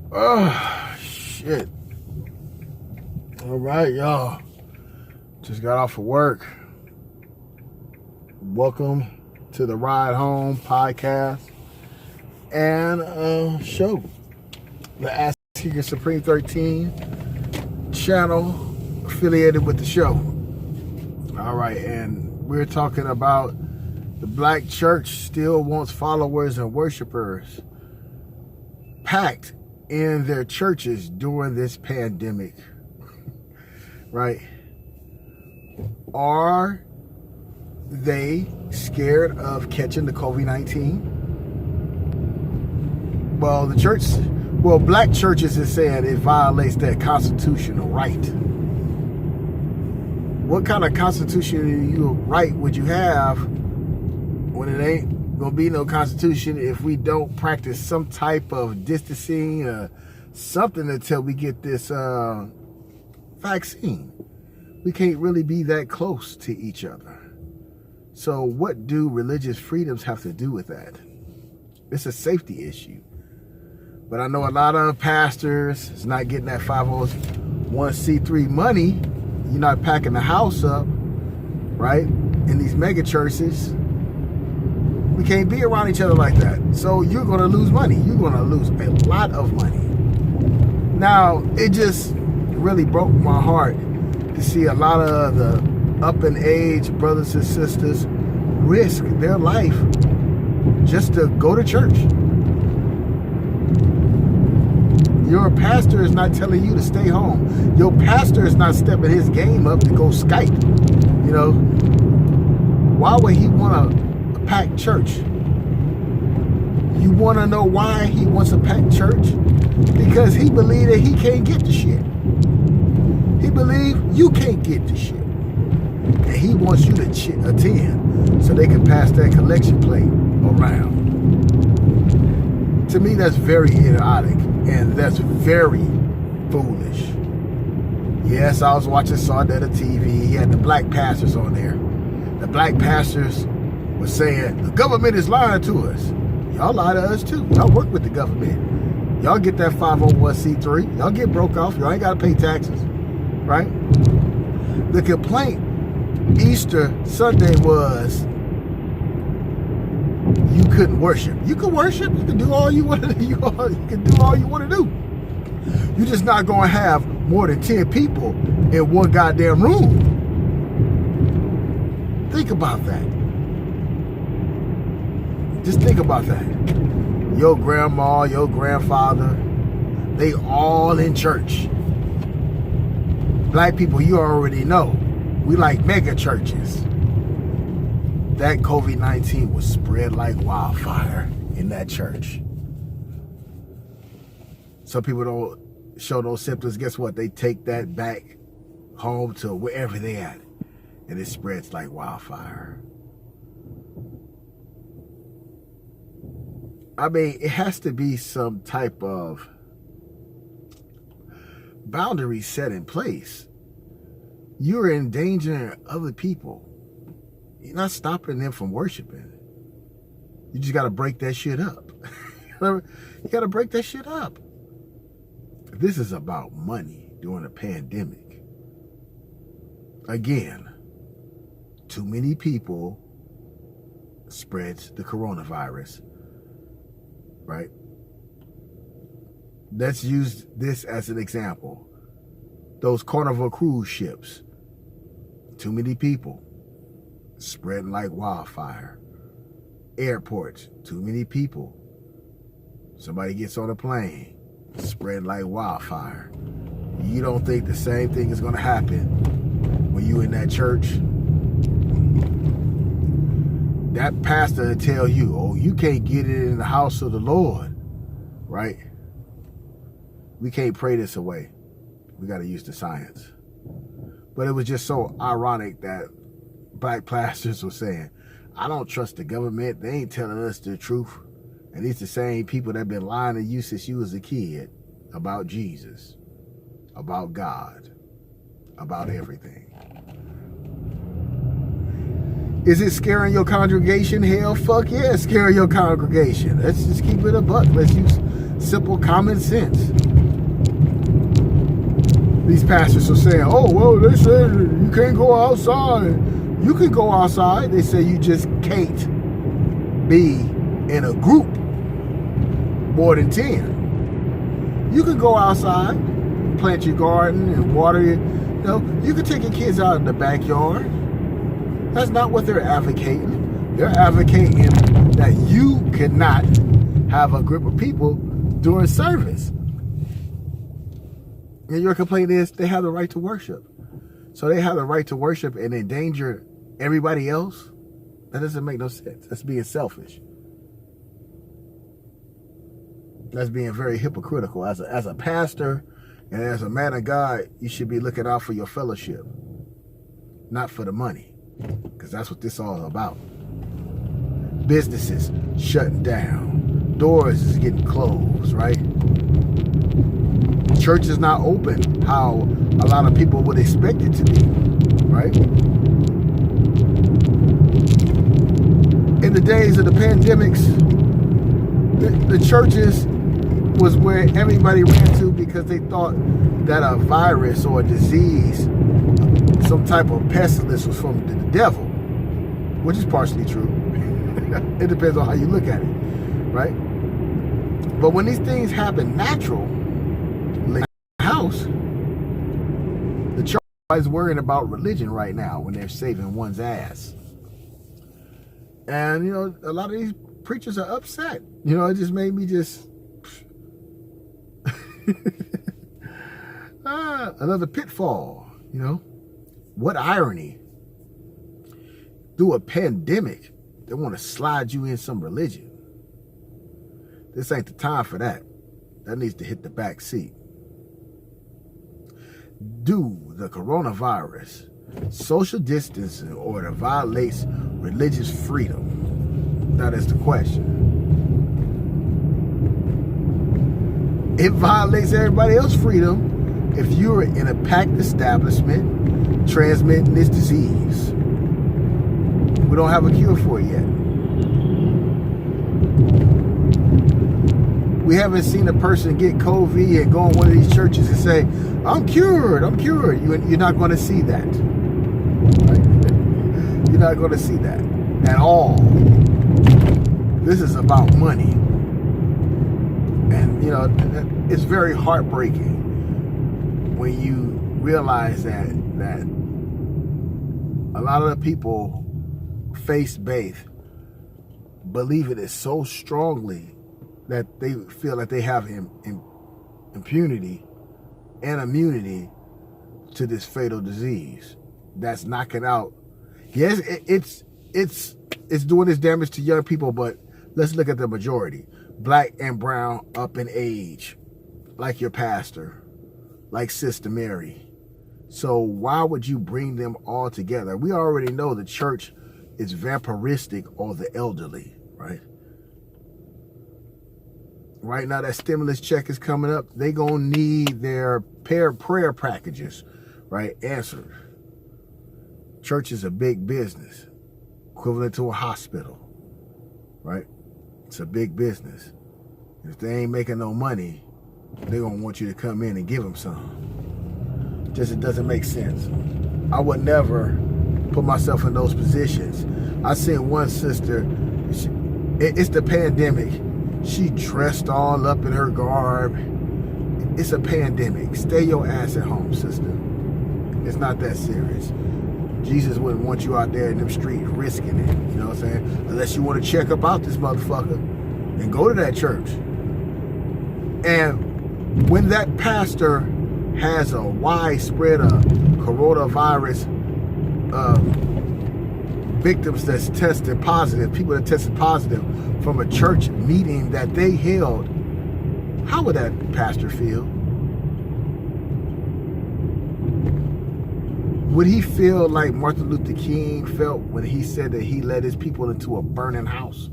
Oh, shit. All right, y'all. Just got off of work. Welcome to the Ride Home podcast and show. The Ask Your Supreme 13 channel affiliated with the show. All right, and we're talking about the black church still wants followers and worshipers packed in their churches during this pandemic. Right? Are they scared of catching the COVID-19? Well, black churches is saying it violates their constitutional right. What kind of constitutional right would you have when it ain't gonna be no constitution if we don't practice some type of distancing or something until we get this vaccine? We can't really be that close to each other. So what do religious freedoms have to do with that? It's a safety issue. But I know a lot of pastors is not getting that 501c3 money. You're not packing the house up, right? In these mega churches. We can't be around each other like that. So you're going to lose money. You're going to lose a lot of money. Now, it just really broke my heart to see a lot of the up in age brothers and sisters risk their life just to go to church. Your pastor is not telling you to stay home. Your pastor is not stepping his game up to go Skype. You know, why would he want a packed church? You want to know why he wants a packed church? Because he believes that he can't get the shit. He believes you can't get the shit. And he wants you to attend so they can pass that collection plate around. To me, that's very idiotic and that's very foolish. Yes, I was watching Sardetta TV. He had the black pastors on there. The black pastors were saying, the government is lying to us. Y'all lie to us too. Y'all work with the government. Y'all get that 501c3. Y'all get broke off. Y'all ain't got to pay taxes. Right? The complaint Easter Sunday was you couldn't worship. You can worship. You can do all you want to do. You can do all you want to do. You're just not going to have more than 10 people in one goddamn room. Think about that. Just think about that. Your grandma, your grandfather, they all in church. Black people, you already know, we like mega churches. That COVID-19 was spread like wildfire in that church. Some people don't show those symptoms. Guess what? They take that back home to wherever they at. And it spreads like wildfire. I mean, it has to be some type of boundary set in place. You're endangering other people. You're not stopping them from worshiping. You just got to break that shit up. You got to break that shit up. This is about money during a pandemic. Again, too many people spreads the coronavirus. Right? Let's use this as an example. Those Carnival cruise ships. Too many people. Spreading like wildfire. Airports. Too many people. Somebody gets on a plane. Spreading like wildfire. You don't think the same thing is going to happen when you in that church? That pastor will tell you, oh, you can't get it in the house of the Lord, right? We can't pray this away. We got to use the science. But it was just so ironic that black pastors were saying, I don't trust the government. They ain't telling us the truth. And these the same people that been lying to you since you was a kid about Jesus, about God, about everything. Is it scaring your congregation? Hell, fuck yeah, it's scaring your congregation. Let's just keep it a buck. Let's use simple common sense. These pastors are saying, oh, well, they said you can't go outside. You can go outside. They say you just can't be in a group more than 10. You can go outside, plant your garden and water it. You know, you can take your kids out in the backyard. That's not what they're advocating. They're advocating that you cannot have a group of people during service. And your complaint is they have the right to worship. So they have the right to worship and endanger everybody else? That doesn't make no sense. That's being selfish. That's being very hypocritical. As a pastor and as a man of God, you should be looking out for your fellowship, not for the money, because that's what this is all about. Businesses shutting down. Doors is getting closed, right? Church is not open how a lot of people would expect it to be, right? In the days of the pandemics, the churches was where everybody ran to because they thought that a virus or a disease, some type of pestilence was from the devil, which is partially true. It depends on how you look at it, right? But when these things happen natural, like the house, the church is worrying about religion right now when they're saving one's ass. And, you know, a lot of these preachers are upset. You know, it just made me just... another pitfall, you know. What irony. Through a pandemic, they want to slide you in some religion. This ain't the time for that. That needs to hit the back seat. Do the coronavirus, social distancing order violates religious freedom? That is the question. It violates everybody else's freedom if you're in a packed establishment transmitting this disease. We don't have a cure for it yet. We haven't seen a person get COVID and go in one of these churches and say, I'm cured, I'm cured. You're not going to see that. Right? You're not going to see that at all. This is about money. And, you know, it's very heartbreaking when you realize that a lot of the people faith-based believe it so strongly that they feel that they have impunity and immunity to this fatal disease that's knocking out. Yes, it's doing this damage to young people, but let's look at the majority. Black and brown, up in age, like your pastor, like Sister Mary. So why would you bring them all together? We already know the church is vampiristic or the elderly, right? Right now, that stimulus check is coming up. They gonna need their prayer packages, right, answered. Church is a big business, equivalent to a hospital, right? It's a big business. If they ain't making no money, they're going to want you to come in and give them some. Just it doesn't make sense. I would never put myself in those positions. I seen one sister, it's the pandemic. She dressed all up in her garb. It's a pandemic. Stay your ass at home, sister. It's not that serious. Jesus wouldn't want you out there in them streets risking it, you know what I'm saying? Unless you want to check up out this motherfucker and go to that church. And when that pastor has a widespread of coronavirus victims that's tested positive, people that tested positive from a church meeting that they held, how would that pastor feel? Would he feel like Martin Luther King felt when he said that he led his people into a burning house?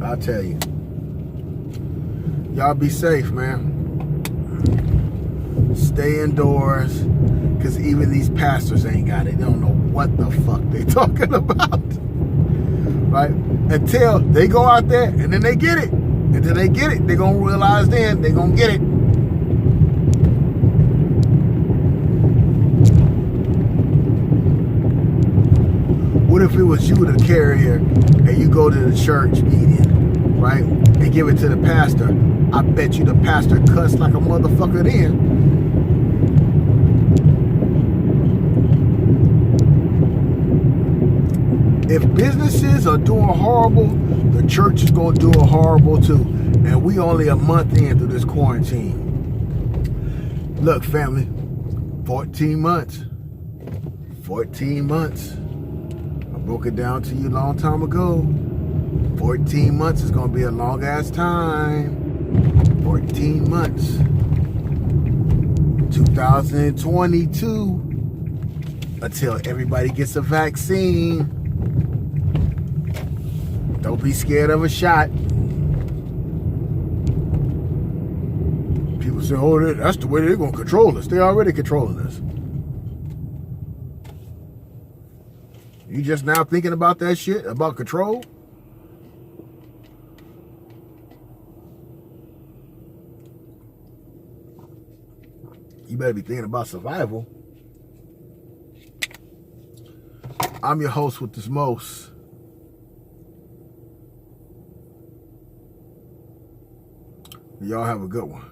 I'll tell you. Y'all be safe, man. Stay indoors, because even these pastors ain't got it. They don't know what the fuck they talking about. Right? Until they go out there and then they get it. Until they get it, they're going to realize then they're going to get it. What if it was you, the carrier, and you go to the church meeting, right, and give it to the pastor? I bet you the pastor cussed like a motherfucker then. If businesses are doing horrible, the church is going to do it horrible too. And we only a month into this quarantine. Look, family, 14 months. 14 months. I broke it down to you a long time ago. 14 months is going to be a long ass time. 14 months. 2022 until everybody gets a vaccine. Don't be scared of a shot. People say, oh, that's the way they're going to control us. They're already controlling us. You just now thinking about that shit, about control? You better be thinking about survival. I'm your host with this most. Y'all have a good one.